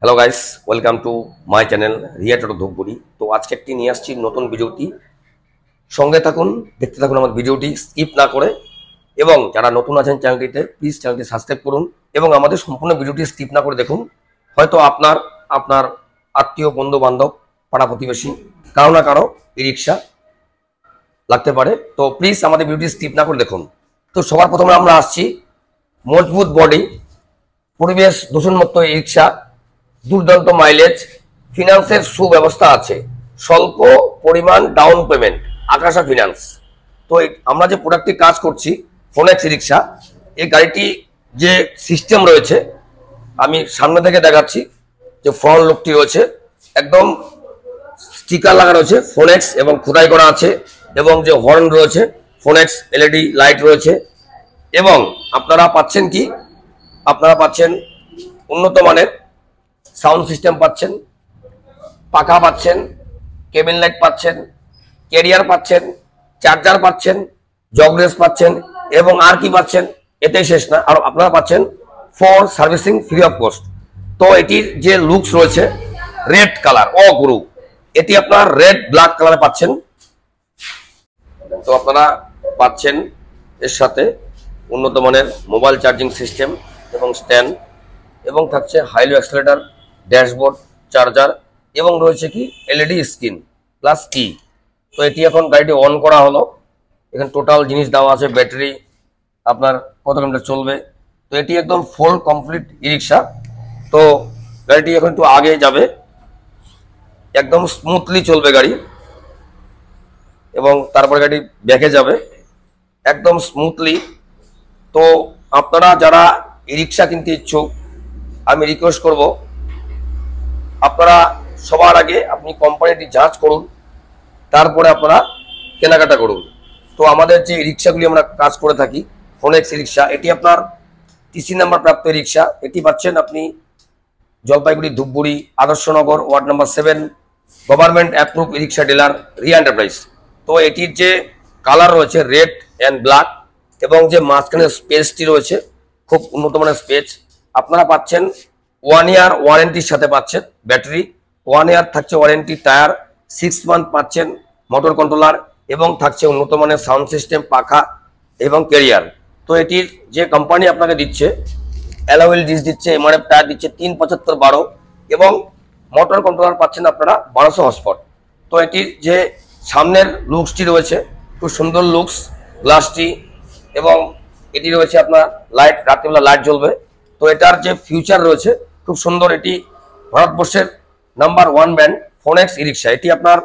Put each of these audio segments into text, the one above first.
Hello guys, welcome to my channel Riya Toto Dhupguri. তো আজকে একটি নিয়ে আসছি নতুন ভিডিওটি, সঙ্গে থাকুন, দেখতে থাকুন আমার ভিডিওটি স্কিপ না করে। এবং যারা নতুন আছেন চ্যানেলটিতে, প্লিজ চ্যানেলটি সাবস্ক্রাইব করুন এবং আমাদের সম্পূর্ণ ভিডিওটি স্কিপ না করে দেখুন। হয়তো আপনার আপনার আত্মীয়, বন্ধু বান্ধব, পাড়া প্রতিবেশী কারো না কারো ই রিক্সা লাগতে পারে। তো প্লিজ আমাদের ভিডিওটি স্কিপ না করে দেখুন। তো সবার প্রথমে আমরা আসছি মজবুত বডি, পরিবেশ দূষণমুক্ত ই রিক্সা, দুর্দান্ত মাইলেজ, ফিনান্সের সুব্যবস্থা আছে, স্বল্প পরিমাণ ডাউন পেমেন্ট, আকাশা ফিনান্স। তো আমরা যে প্রোডাক্টটি কাজ করছি ফোনেক্স ই রিক্সা, এই গাড়িটি যে সিস্টেম রয়েছে আমি সামনে থেকে দেখাচ্ছি। যে ফ্রন্ট লুকটি রয়েছে একদম স্টিকার লাগা রয়েছে ফোনেক্স এবং খোদাই করা আছে, এবং যে হর্ন রয়েছে ফোনেক্স এলইডি লাইট রয়েছে। এবং আপনারা পাচ্ছেন কি, আপনারা পাচ্ছেন উন্নত মানের সাউন্ড সিস্টেম পাচ্ছেন, পাখা পাচ্ছেন, কেবিন লাইট পাচ্ছেন, ক্যারিয়ার পাচ্ছেন, চার্জার পাচ্ছেন, জগরেস পাচ্ছেন, এবং আর কি পাচ্ছেন, এতেই শেষ না, আর আপনারা পাচ্ছেন for servicing free of cost. তো এটির যে লুকস রয়েছে রেড কালার, ও গুরু, এটি আপনার রেড ব্ল্যাক কালারে পাচ্ছেন। তো আপনারা পাচ্ছেন এর সাথে উন্নত মানের মোবাইল চার্জিং সিস্টেম এবং স্ট্যান্ড, এবং থাকছে হাইলো অ্যাক্সেলেটর, ড্যাশবোর্ড, চার্জার, এবং রয়েছে কি এলইডি স্ক্রিন প্লাস কি। তো এটি এখন গাড়িটি অন করা হলো, এখানে টোটাল জিনিস দেওয়া আছে, ব্যাটারি আপনার কত কিলোমিটার চলবে। তো এটি একদম ফুল কমপ্লিট ই রিক্সা। তো গাড়িটি এখন একটু আগে যাবে, একদম স্মুথলি চলবে গাড়ি, এবং তারপরে গাড়ি ব্যাকে যাবে একদম স্মুথলি। তো আপনারা যারা ই রিক্সা কিনতে ইচ্ছুক, আমি রিকোয়েস্ট করব আপনারা সবার আগে আপনি কোম্পানিটি যাঞ্চ করুন, তারপরে আপনারা কেনাকাটা করুন। তো আমাদের যে রিক্সাগুলি আমরা কাজ করে থাকি ফোনেক্স রিক্সা, এটি আপনার টিসি নাম্বার প্রাপ্ত রিক্সা। এটি পাচ্ছেন আপনি Jalpaiguri, Dhupguri, Adarshnagar, ward number 7, government approve rickshaw dealer Riya Enterprise. তো এটির যে কালার রয়েছে রেড অ্যান্ড ব্ল্যাক, এবং যে মাঝখানে স্পেসটি রয়েছে খুব উন্নত মানের স্পেস। আপনারা পাচ্ছেন 1 ইয়ার ওয়ারেন্টির সাথে পাচ্ছেন ব্যাটারি, 1 ইয়ার থাকছে ওয়ারেন্টি, টায়ার 6 মান্থ পাচ্ছেন, মোটর কন্ট্রোলার, এবং থাকছে উন্নত মানের সাউন্ড সিস্টেম, পাখা এবং ক্যারিয়ার। তো এটির যে কোম্পানি আপনাকে দিচ্ছে অ্যালয়েল ডিস দিচ্ছে, এমআরএফ টায়ার দিচ্ছে 375/12, এবং মোটর কন্ট্রোলার পাচ্ছেন আপনারা 1200 হর্সপাওয়ার। তো এটির যে সামনের লুকসটি রয়েছে খুব সুন্দর লুকস, গ্লাসটি, এবং এটি রয়েছে আপনার লাইট, রাত্রিবেলা লাইট জ্বলবে। তো এটার যে ফিউচার রয়েছে খুব সুন্দর। এটি ভারতবর্ষের নাম্বার 1 ব্র্যান্ড ফোনেক্স ই রিক্সা। এটি আপনার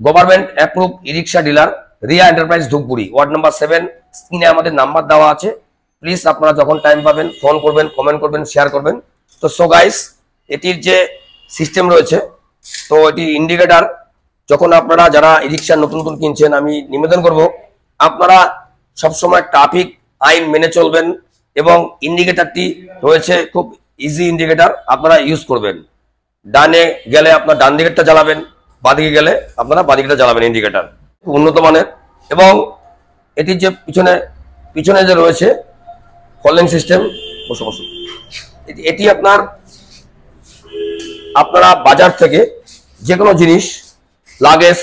government approve e rickshaw dealer Riya Enterprise Dhupguri, ward number 7। স্ক্রিনে আমাদের নাম্বার দেওয়া আছে, প্লিজ আপনারা যখন টাইম পাবেন ফোন করবেন, কমেন্ট করবেন, শেয়ার করবেন। তো সো গাইস, এটির যে সিস্টেম রয়েছে, তো এটি ইন্ডিকেটার, যখন আপনারা যারা ই রিক্সা নতুন নতুন কিনছেন, আমি নিবেদন করব আপনারা সবসময় ট্রাফিক আইন মেনে চলবেন, এবং ইন্ডিকেটারটি রয়েছে খুব ইজি ইন্ডিকেটার, আপনারা ইউজ করবেন। ডানে গেলে আপনার ডান দিকেরটা জ্বালাবেন, বাদিকে গেলে আপনারা বাদিকেটা জ্বালাবেন। ইন্ডিকেটার খুব উন্নত মানের, এবং এটির যে পিছনে যে রয়েছে ফলিং সিস্টেম, এটি আপনারা বাজার থেকে যে কোনো জিনিস, লাগেজ,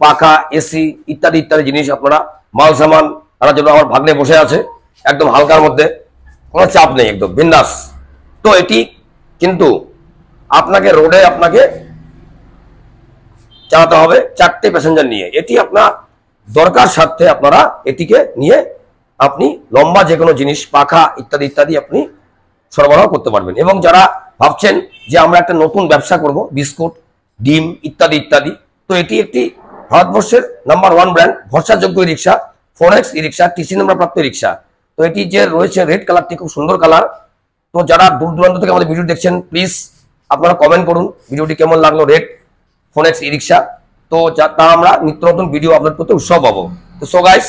পাখা, এসি ইত্যাদি ইত্যাদি জিনিস আপনারা মাল সামান, তারা যেন আমার ভাগ্নে বসে আছে একদম হালকার মধ্যে, কোনো চাপ নেই, একদম বিন্দাস। তো এটি কিন্তু আপনাকে রোডে আপনাকে চালাতে হবে 4টে প্যাসেঞ্জার নিয়ে। এটি আপনার দরকার স্বার্থে আপনারা এটিকে নিয়ে আপনি লম্বা যে কোনো জিনিস, পাখা ইত্যাদি ইত্যাদি আপনি সরবরাহ করতে পারবেন। এবং যারা ভাবছেন যে আমরা একটা নতুন ব্যবসা করব, বিস্কুট, ডিম ইত্যাদি ইত্যাদি, তো এটি একটি ভারতবর্ষের নাম্বার 1 ব্র্যান্ড ভরসাযোগ্য রিক্সা ফোনেক্স ই রিক্সা, টিসি নাম্বার প্রাপ্ত রিক্সা। তো এটি যে রয়েছে রেড কালারটি খুব সুন্দর কালার। তো যারা দূর দূরান্ত থেকে আমাদের ভিডিও দেখছেন, প্লিজ আপনারা কমেন্ট করুন ভিডিওটি কেমন লাগলো, রেড ফোনেক্স ই রিক্সা। তো তা আমরা নিত্য নতুন ভিডিও আপলোড করতে উৎসাহ পাবো। তো সো গাইস,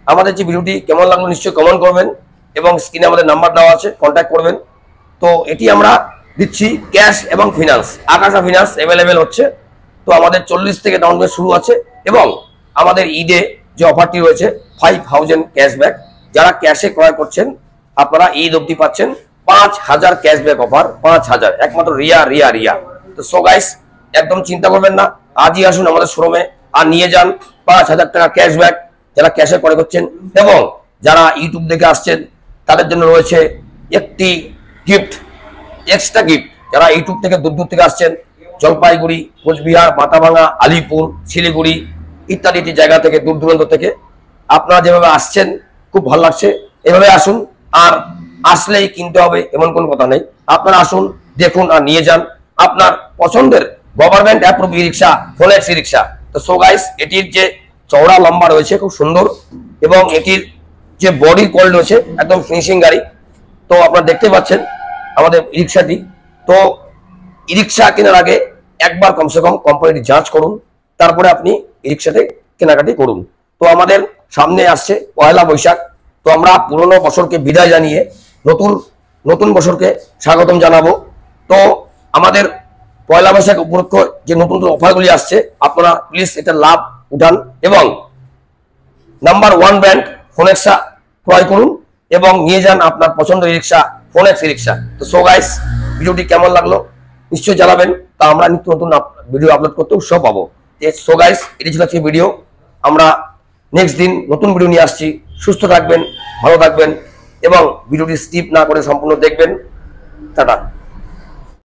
আমাদের যে ভিডিওটি কেমন লাগলো নিশ্চয়ই কমেন্ট করবেন, এবং স্ক্রিনে আমাদের নাম্বার দেওয়া আছে, কন্ট্যাক্ট করবেন। তো এটি আমরা দিচ্ছি ক্যাশ এবং ফিনান্স, আকাশা ফিনান্স অ্যাভেলেবেল হচ্ছে। তো আমাদের 40 থেকে ডাউন পেমেন্ট শুরু আছে, এবং আমাদের ঈদে যে অফারটি রয়েছে 5000 ক্যাশব্যাক। যারা ক্যাশে ক্রয় করছেন আপনারা ঈদ অবধি পাচ্ছেন 5000 ক্যাশব্যাক অফার, 5000 একমাত্র রিয়া রিয়া রিয়া। তো সো গাইস একদম চিন্তা করবেন না, আজই আসুন আমাদের শোরুমে আর নিয়ে যান 5000 টাকা ক্যাশব্যাক যারা ক্যাশে করে করছেন। এবং যারা ইউটিউব দেখে আসছেন তাদের জন্য রয়েছে একটি গিফট, এক্সট্রা গিফট। যারা ইউটিউব থেকে দূর দূর থেকে আসছেন, জলপাইগুড়ি, কোচবিহার, মাথাভাঙা, আলিপুর, শিলিগুড়ি ইত্যাদি জায়গা থেকে, দূর দূরান্ত থেকে আপনারা যেভাবে আসছেন খুব ভালো লাগছে। এভাবে আসুন, আর আসলেই কিনতে হবে এমন কোনো কথা নেই। আপনারা আসুন, দেখুন আর নিয়ে যান আপনার পছন্দের গভর্নমেন্ট অ্যাপ্রুভ ই রিক্সা, ফোনেক্স ই রিক্সা। তো সো গাইস এটির যে চওড়া লম্বা রয়েছে খুব সুন্দর, এবং এটির যে বডি কোয়ালিটি রয়েছে একদম ফিনিশিং গাড়ি। তো আপনারা দেখতে পাচ্ছেন আমাদের ই রিক্সাটি। তো ই রিক্সা কেনার আগে একবার কমসে কম কোম্পানিটি যাঞ্চ করুন, তারপরে আপনি ই রিক্সাতে কেনাকাটি করুন। তো আমাদের সামনে আসছে পয়লা বৈশাখ। তো আমরা পুরনো বছরকে বিদায় জানিয়ে নতুন বছরকে স্বাগতম জানাবো। তো আমাদের পয়লা বৈশাখ উপলক্ষে যে নতুন অফারগুলি আসছে আপনারা প্লিজ এটা লাভ উঠান, এবং নাম্বার 1 ব্র্যান্ড ফোনেক্সা ক্রয় করুন এবং নিয়ে যান আপনার পছন্দের রিক্সা, ফোনেক্স রিক্সা। তো সো গাইস ভিডিওটি কেমন লাগলো নিশ্চয়ই জানাবেন, তা আমরা নিত্য নতুন ভিডিও আপলোড করতে উৎসাহ পাবো। সো গাইস এটি ছিল আজকের ভিডিও। আমরা নেক্সট দিন নতুন ভিডিও নিয়ে আসছি। সুস্থ থাকবেন, ভালো থাকবেন এবং ভিডিওটি স্কিপ না করে সম্পূর্ণ দেখবেন। টাটা।